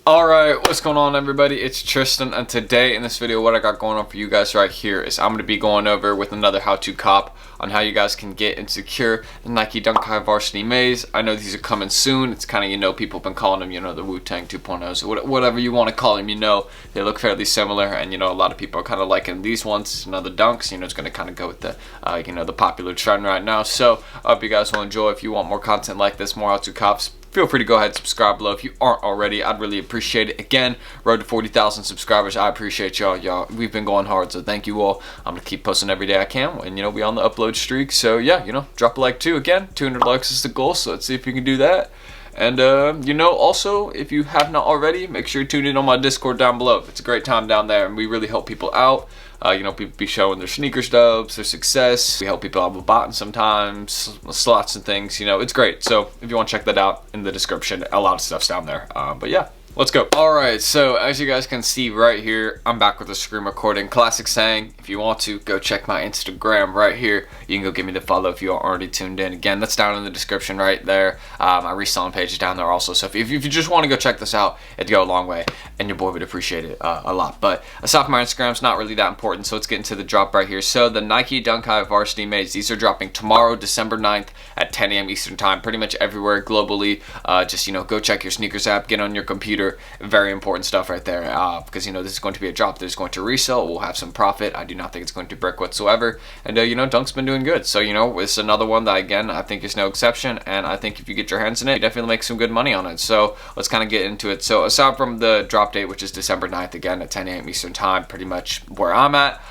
Alright, what's going on everybody? It's Tristan, and today in this video what I got going on for you guys right here is I'm going to be going over with another how-to cop on how you guys can get and secure the Nike Dunk High Varsity Maize. I know these are coming soon. It's kind of, people have been calling them, the Wu-Tang 2.0s, or whatever you want to call them, they look fairly similar, and a lot of people are kind of liking these ones. The dunks, it's going to kind of go with the, the popular trend right now. So I hope you guys will enjoy. If you want more content like this, more how-to cops, feel free to go ahead and subscribe below if you aren't already. I'd really appreciate it. Again, road to 40,000 subscribers. I appreciate y'all. We've been going hard, so thank you all. I'm gonna keep posting every day I can, and we on the upload streak. So yeah, drop a like too. Again, 200 likes is the goal. So let's see if you can do that. And also, if you have not already, make sure you tune in on my Discord down below. It's a great time down there, and we really help people out. People be showing their sneakers dubs, their success. We help people out with botting sometimes, slots and things. It's great. So if you want to check that out, in the description, a lot of stuff's down there. But yeah, let's go. Alright, so as you guys can see right here, I'm back with a screen recording. Classic saying, if you want to, go check my Instagram right here. You can go give me the follow if you are already tuned in. Again, that's down in the description right there. My reselling page is down there also. So if you just want to go check this out, it'd go a long way, and your boy would appreciate it a lot. But aside from my Instagram, it's not really that important, so let's get into the drop right here. So the Nike Dunk High Varsity Maize, these are dropping tomorrow, December 9th at 10 a.m. Eastern Time, pretty much everywhere globally. Just, go check your Snkrs app, get on your computer. Very important stuff right there, because this is going to be a drop that is going to resell. We'll have some profit. I do not think it's going to break whatsoever, and Dunk's been doing good. So it's another one that, again, I think is no exception, and I think if you get your hands in it, you definitely make some good money on it. So let's kind of get into it. So aside from the drop date, which is December 9th, again at 10 a.m. Eastern Time, pretty much where I'm at,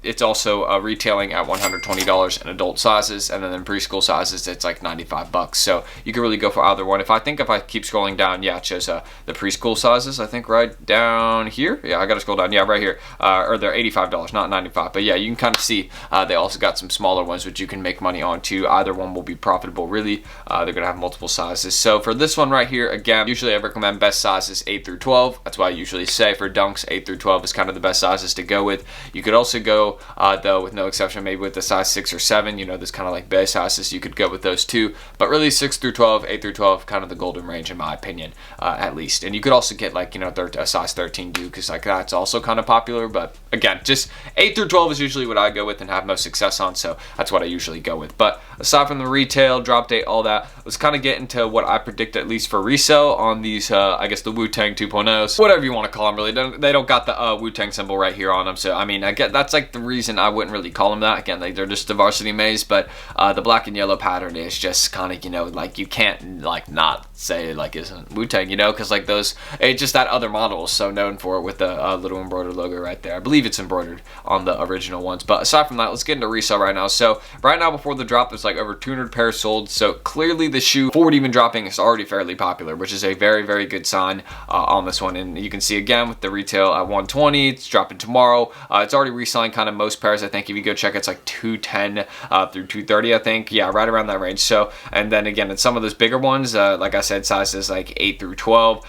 it's also retailing at $120 in adult sizes, and then in preschool sizes it's like $95. So you can really go for either one. If I keep scrolling down, yeah, it shows the preschool sizes, I think right down here. Yeah, I gotta scroll down. Yeah, right here. Or they're $85, not $95. But yeah, you can kind of see they also got some smaller ones which you can make money on too. Either one will be profitable, really. They're gonna have multiple sizes. So for this one right here, again, usually I recommend best sizes 8 through 12. That's why I usually say for dunks, 8 through 12 is kind of the best sizes to go with. You could also go, though, with no exception, maybe with the size 6 or 7. There's kind of like base sizes. You could go with those too. But really, 6 through 12, 8 through 12, kind of the golden range in my opinion, at least. And you could also get like, a size 13 do, because like that's also kind of popular. But again, just 8 through 12 is usually what I go with and have most success on. So that's what I usually go with. But aside from the retail, drop date, all that, let's kind of get into what I predict at least for resale on these, I guess the Wu-Tang 2.0s, whatever you want to call them. Really, they don't got the Wu-Tang symbol right here on them. So I mean, I get that's like the reason I wouldn't really call them that. Again, they're just the Varsity Maize, but the black and yellow pattern is just kind of, like you can't like not say like isn't Wu-Tang, because like those, it's just that other model is so known for it with the little embroidered logo right there. I believe it's embroidered on the original ones. But aside from that, let's get into resale right now. So right now before the drop, there's like over 200 pairs sold. So clearly the shoe, before it even dropping, is already fairly popular, which is a very, very good sign on this one. And you can see again with the retail at 120, it's dropping tomorrow. It's already reselling kind of most pairs. I think if you go check, it's like 210 through 230, I think. Yeah, right around that range. So, and then again, in some of those bigger ones, like I said, sizes like 8 through 12,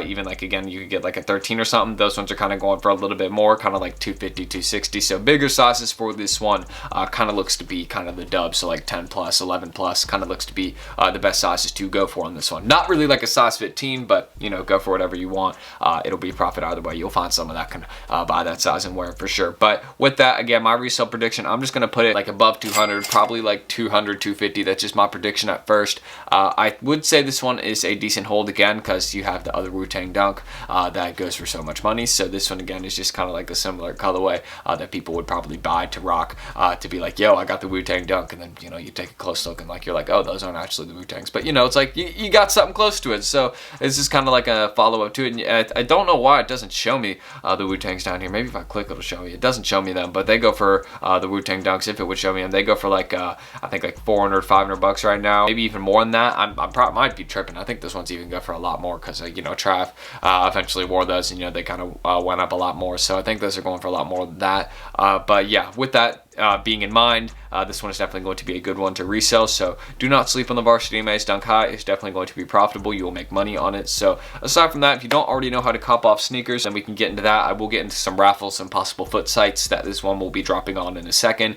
even like, again, you could get like a 13 or something. Those ones are kind of going for a little bit more, kind of like 250, 260. So bigger sizes for this one kind of looks to be kind of the dub. So like 10 plus, 11 plus kind of looks to be the best sizes to go for on this one. Not really like a size 15, but go for whatever you want. It'll be a profit either way. You'll find someone that can buy that size and wear it for sure. But with that, again, my resale prediction, I'm just going to put it like above 200, probably like 200, 250. That's just my prediction at first. I would say this one is a decent hold again, because you have the other Wu-Tang Dunk that goes for so much money. So this one again is just kind of like a similar colorway that people would probably buy to rock, to be like, yo, I got the Wu-Tang Dunk, and then you take a close look and like you're like, oh, those aren't actually the Wu-Tangs, but it's like you got something close to it. So it's just kind of like a follow-up to it. And I don't know why it doesn't show me the Wu-Tangs down here. Maybe if I click, it'll show me. It doesn't show me them, but they go for the Wu-Tang Dunks. If it would show me them, they go for like I think like 400, 500 bucks right now, maybe even more than that. I probably might be tripping. I think this one's even go for a lot more, because Trav eventually wore those, and they kind of went up a lot more. So I think those are going for a lot more than that. But yeah, with that being in mind, this one is definitely going to be a good one to resell. So do not sleep on the Varsity Maize Dunk High. It's definitely going to be profitable. You will make money on it. So aside from that, if you don't already know how to cop off sneakers, then we can get into that. I will get into some raffles and possible foot sites that this one will be dropping on in a second.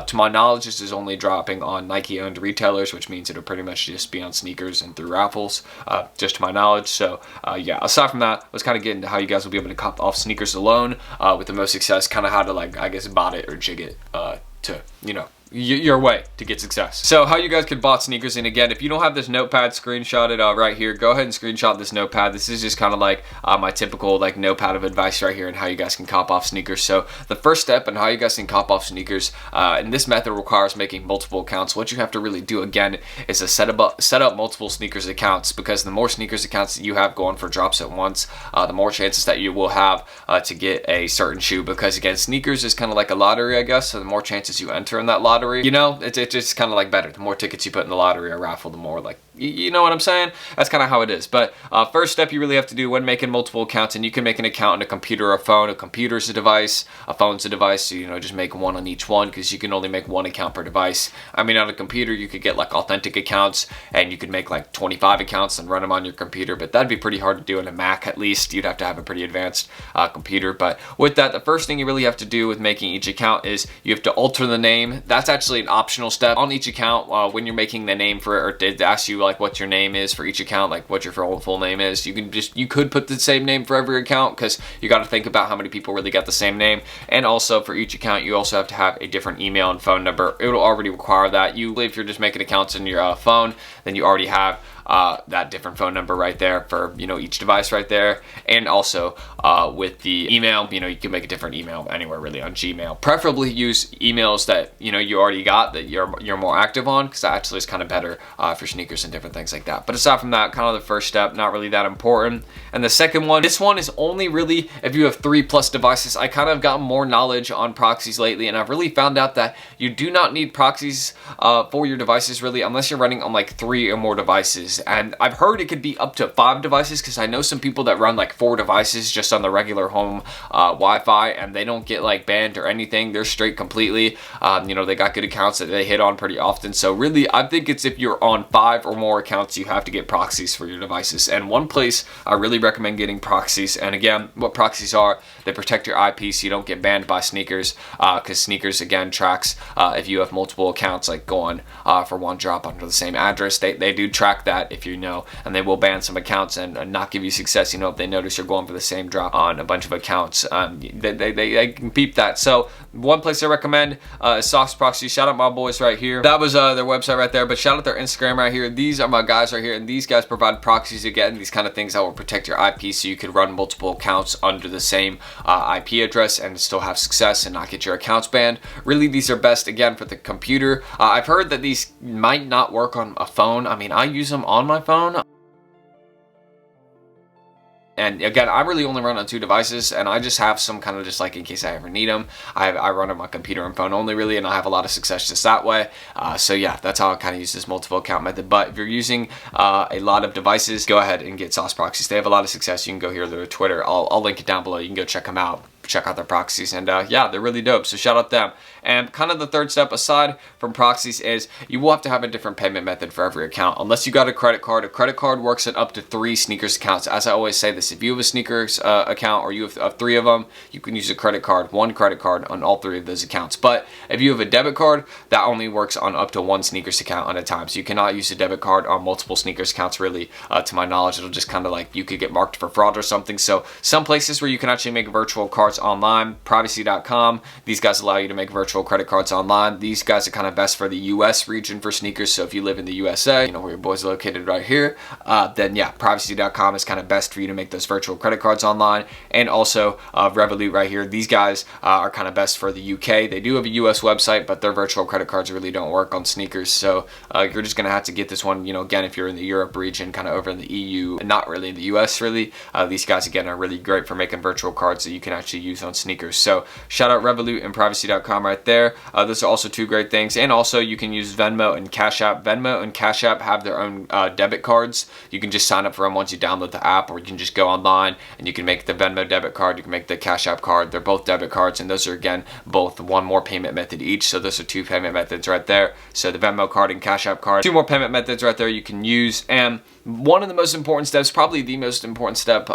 To my knowledge, this is only dropping on Nike owned retailers, which means it'll pretty much just be on sneakers and through raffles, just to my knowledge. So yeah, aside from that, let's kind of get into how you guys will be able to cop off sneakers alone with the most success, kind of how to, like, I guess, bot it or jig it to, you know, your way to get success. So how you guys could bot sneakers, and again, if you don't have this notepad screenshotted right here, go ahead and screenshot this notepad. This is just kind of like my typical like notepad of advice right here and how you guys can cop off sneakers. So the first step in how you guys can cop off sneakers, and this method requires making multiple accounts. What you have to really do again is to set up multiple sneakers accounts, because the more sneakers accounts that you have going for drops at once, the more chances that you will have to get a certain shoe, because again, sneakers is kind of like a lottery, I guess. So the more chances you enter in that lottery, you know, it's just kind of like better. The more tickets you put in the lottery or raffle, the more, like, you know what I'm saying? That's kind of how it is. But first step you really have to do when making multiple accounts, and you can make an account on a computer or a phone. A computer's a device, a phone's a device, so, you know, just make one on each one, because you can only make one account per device. I mean, on a computer you could get like authentic accounts, and you could make like 25 accounts and run them on your computer, but that'd be pretty hard to do on a Mac. At least you'd have to have a pretty advanced computer. But with that, the first thing you really have to do with making each account is you have to alter the name. That's actually an optional step on each account. When you're making the name for it, or it asks you like what your name is for each account, like what your full name is, you could put the same name for every account, because you got to think about how many people really got the same name. And also for each account you also have to have a different email and phone number. It will already require that. If you're just making accounts in your phone, then you already have that different phone number right there for, you know, each device right there. And also with the email, you know, you can make a different email anywhere really on Gmail. Preferably use emails that, you know, you already got, that you're more active on, because that actually is kind of better for sneakers and different things like that. But aside from that, kind of the first step, not really that important. And the second one, this one is only really if you have 3+ devices. I kind of got more knowledge on proxies lately, and I've really found out that you do not need proxies for your devices really, unless you're running on like 3 or more devices. And I've heard it could be up to 5 devices, because I know some people that run like 4 devices just on the regular home Wi-Fi, and they don't get like banned or anything. They're straight completely. You know, they got good accounts that they hit on pretty often. So really, I think it's if you're on 5 or more accounts, you have to get proxies for your devices. And one place I really recommend getting proxies, and again, what proxies are, they protect your IP so you don't get banned by Snkrs, because Snkrs again tracks if you have multiple accounts like going for one drop under the same address. They do track that, if you know, and they will ban some accounts and not give you success, you know, if they notice you're going for the same drop on a bunch of accounts. They can peep that. So one place I recommend is Snkrs Proxy. Shout out my boys right here. That was their website right there, but shout out their Instagram right here. These are my guys right here, and these guys provide proxies, again, these kind of things that will protect your IP so you can run multiple accounts under the same IP address and still have success and not get your accounts banned. Really, these are best again for the computer. I've heard that these might not work on a phone. I mean, I use them on my phone. And again, I really only run on 2 devices, and I just have some kind of just like in case I ever need them. I run on my computer and phone only really, and I have a lot of success just that way. So yeah, that's how I kind of use this multiple account method. But if you're using a lot of devices, go ahead and get Snkrs Proxies. They have a lot of success. You can go here to their Twitter. I'll link it down below. You can go check them out. Check out their proxies, and yeah, they're really dope, so shout out them. And kind of the third step aside from proxies is you will have to have a different payment method for every account, unless you got a credit card. A credit card works at up to 3 Snkrs accounts. As I always say this, if you have a Snkrs account, or you have 3 of them, you can use a credit card, one credit card on all 3 of those accounts. But if you have a debit card, that only works on up to 1 Snkrs account at a time, so you cannot use a debit card on multiple Snkrs accounts really. To my knowledge, it'll just kind of like, you could get marked for fraud or something. So some places where you can actually make virtual cards online, Privacy.com, these guys allow you to make virtual credit cards online. These guys are kind of best for the US region for sneakers. So if you live in the USA, you know where your boys are located right here, then yeah, Privacy.com is kind of best for you to make those virtual credit cards online. And also Revolut right here, these guys are kind of best for the UK. They do have a US website, but their virtual credit cards really don't work on sneakers. So you're just gonna have to get this one, you know, again, if you're in the Europe region, kind of over in the EU, and not really in the US really. These guys again are really great for making virtual cards that you can actually use on sneakers. So shout out Revolut and Privacy.com right there. Those are also two great things. And also you can use Venmo and Cash App. Venmo and Cash App have their own debit cards. You can just sign up for them once you download the app, or you can just go online and you can make the Venmo debit card, you can make the Cash App card. They're both debit cards, and those are again both one more payment method each. So those are two payment methods right there. So the Venmo card and Cash App card, two more payment methods right there you can use. And one of the most important steps, probably the most important step,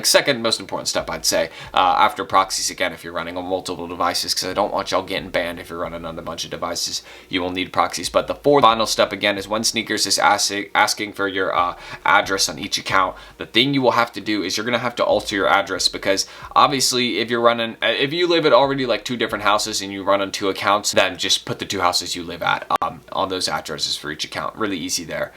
second most important step I'd say, after proxies, again if you're running on multiple devices, because I don't want y'all getting banned if you're running on a bunch of devices, you will need proxies. But the fourth final step again is when Snkrs is asking for your address on each account, the thing you will have to do is you're gonna have to alter your address, because obviously if you live at already like two different houses and you run on two accounts, then just put the two houses you live at on those addresses for each account. Really easy there.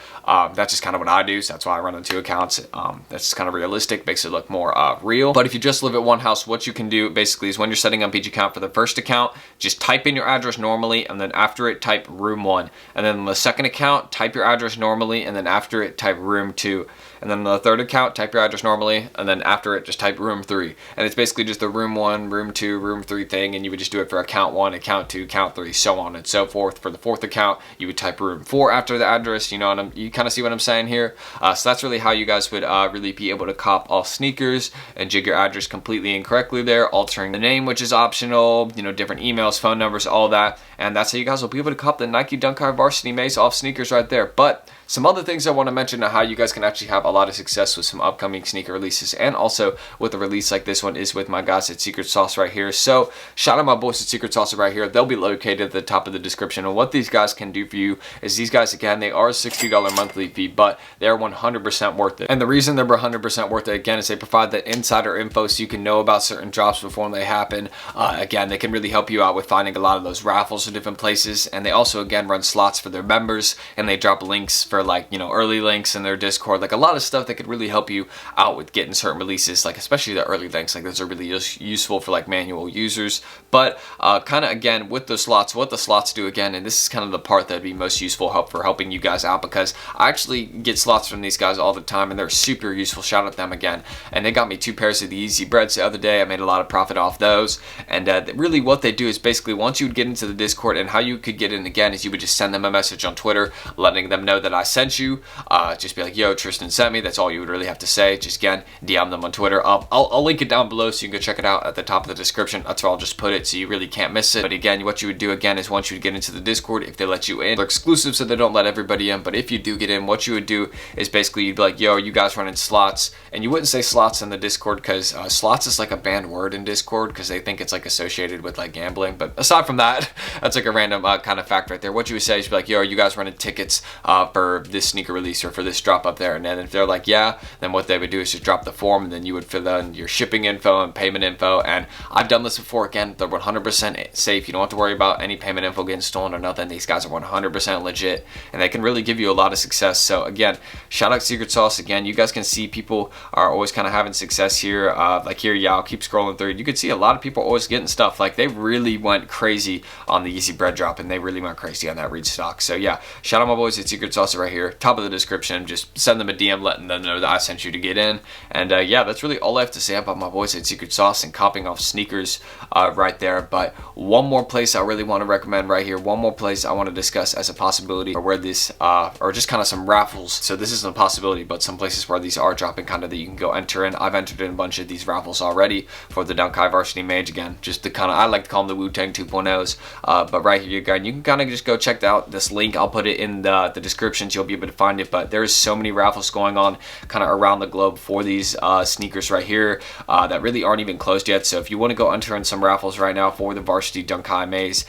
That's just kind of what I do, so that's why I run on two accounts. That's kind of realistic, makes it look more real. But if you just live at one house, what you can do basically is when you're setting up each account, for the first account, just type in your address normally, and then after it type room 1. And then the second account, type your address normally, and then after it type room 2. And then the third account, type your address normally, and then after it, just type room 3. And it's basically just the room 1, room 2, room 3 thing, and you would just do it for account 1, account 2, account 3, so on and so forth. For the fourth account, you would type room 4 after the address. You know, you kind of see what I'm saying here? So that's really how you guys would really be able to cop all Snkrs and jig your address completely incorrectly there, altering the name, which is optional, you know, different emails, phone numbers, all that. And that's how you guys will be able to cop the Nike Dunk High Varsity Maize off Snkrs right there. But some other things I want to mention on how you guys can actually have a lot of success with some upcoming sneaker releases, and also with a release like this one, is with my guys at Secret Sauce right here. So shout out my boys at Secret Sauce right here. They'll be located at the top of the description. And what these guys can do for you is, these guys, again, they are a $60 monthly fee, but they're 100% worth it. And the reason they're 100% worth it, again, is they provide the insider info so you can know about certain drops before they happen. Again, they can really help you out with finding a lot of those raffles in different places. And they also, again, run slots for their members, and they drop links for, like, you know, early links in their Discord, like a lot of stuff that could really help you out with getting certain releases, like especially the early links. Like those are really useful for like manual users. But kind of again with the slots, what the slots do again, and this is kind of the part that would be most useful for helping you guys out, because I actually get slots from these guys all the time and they're super useful. Shout out to them again. And they got me 2 pairs of the Easy Breads the other day. I made a lot of profit off those. And really what they do is basically, once you would get into the Discord, and how you could get in again is you would just send them a message on Twitter letting them know that I sent you. Just be like, yo, Tristan sent me. That's all you would really have to say. Just again, DM them on Twitter. I'll link it down below so you can go check it out at the top of the description. That's where I'll just put it so you really can't miss it. But again, what you would do again is, once you get into the Discord, if they let you in, they're exclusive so they don't let everybody in, but if you do get in, what you would do is basically you'd be like, yo, you guys running slots? And you wouldn't say slots in the Discord, because slots is like a banned word in Discord, because they think it's like associated with like gambling. But aside from that, that's like a random kind of fact right there. What you would say is be like, yo, are you guys running tickets for this sneaker release or for this drop up there? And then if they're like, yeah, then what they would do is just drop the form, and then you would fill in your shipping info and payment info. And I've done this before. Again, they're 100% safe. You don't have to worry about any payment info getting stolen or nothing. These guys are 100% legit, and they can really give you a lot of success. So again, shout out Secret Sauce. Again, you guys can see people are always kind of having success here. Like here, yeah, I'll keep scrolling through. You can see a lot of people always getting stuff. Like they really went crazy on the Easy Bread drop, and they really went crazy on that restock. So yeah, shout out my boys at Secret Sauce right here, top of the description. Just send them a DM letting them know that I sent you to get in. And yeah, that's really all I have to say about my boys at Secret Sauce and copping off Snkrs right there. But one more place I really want to recommend right here, one more place I want to discuss as a possibility, or where this or just kind of some raffles. So this isn't a possibility, but some places where these are dropping kind of that you can go enter in. I've entered in a bunch of these raffles already for the Dunk High Varsity Maize. Again, just the kind of, I like to call them the Wu-Tang 2.0s. But right here, you can kind of just go check out this link. I'll put it in the descriptions. You'll be able to find it. But there's so many raffles going on kind of around the globe for these Snkrs right here that really aren't even closed yet. So if you want to go enter in some raffles right now for the Varsity Dunk High Maize,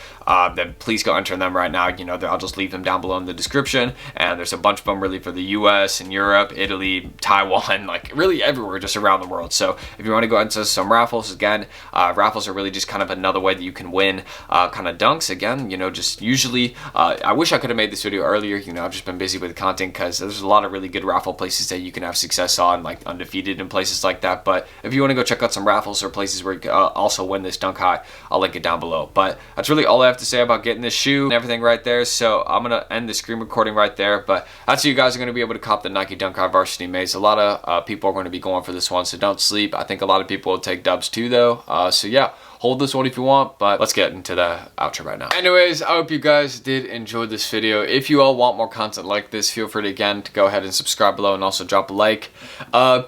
then please go enter in them right now. You know, I'll just leave them down below in the description. And there's a bunch of them really for the US and Europe, Italy, Taiwan, like really everywhere, just around the world. So if you want to go into some raffles, again, raffles are really just kind of another way that you can win kind of dunks. Again, you know, just usually, I wish I could have made this video earlier. You know, I've just been busy busy with content because there's a lot of really good raffle places that you can have success on, like Undefeated and places like that. But if you want to go check out some raffles or places where you can also win this dunk high, I'll link it down below. But that's really all I have to say about getting this shoe and everything right there. So I'm going to end the screen recording right there. But that's how you guys are going to be able to cop the Nike Dunk High Varsity Maize. A lot of people are going to be going for this one, so don't sleep. I think a lot of people will take dubs too, though. So yeah, hold this one if you want, but let's get into the outro right now. Anyways, I hope you guys did enjoy this video. If you all want more content like this, feel free to, again, to go ahead and subscribe below and also drop a like.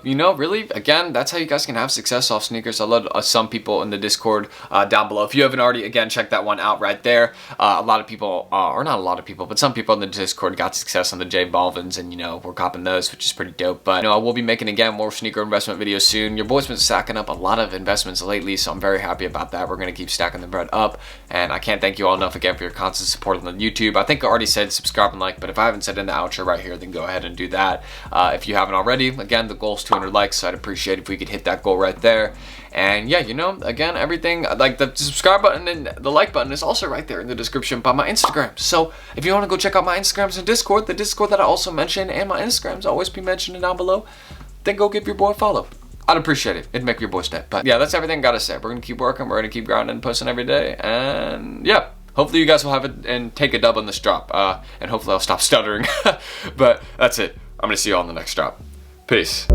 You know, really, again, that's how you guys can have success off sneakers. I love some people in the Discord down below. If you haven't already, again, check that one out right there. A lot of people, or not a lot of people, but some people in the Discord got success on the J Balvins, and, you know, we're copping those, which is pretty dope. But, you know, I will be making, again, more sneaker investment videos soon. Your boy's been stacking up a lot of investments lately, so I'm very happy about that. We're going to keep stacking the bread up, and I can't thank you all enough again for your constant support on the YouTube. I think I already said subscribe and like, but if I haven't said in the outro right here, then go ahead and do that. If you haven't already, again, the goal is 200 likes, so I'd appreciate if we could hit that goal right there. And yeah, you know, again, everything, like the subscribe button and the like button is also right there in the description by my Instagram. So if you want to go check out my Instagrams and Discord, the Discord that I also mentioned and my Instagrams always be mentioned down below, then go give your boy a follow. I'd appreciate it. It'd make your boy step. But yeah, that's everything I gotta say. We're gonna keep working. We're gonna keep grinding and posting every day. And yeah, hopefully you guys will have it and take a dub on this drop. And hopefully I'll stop stuttering. But that's it. I'm gonna see you all in the next drop. Peace.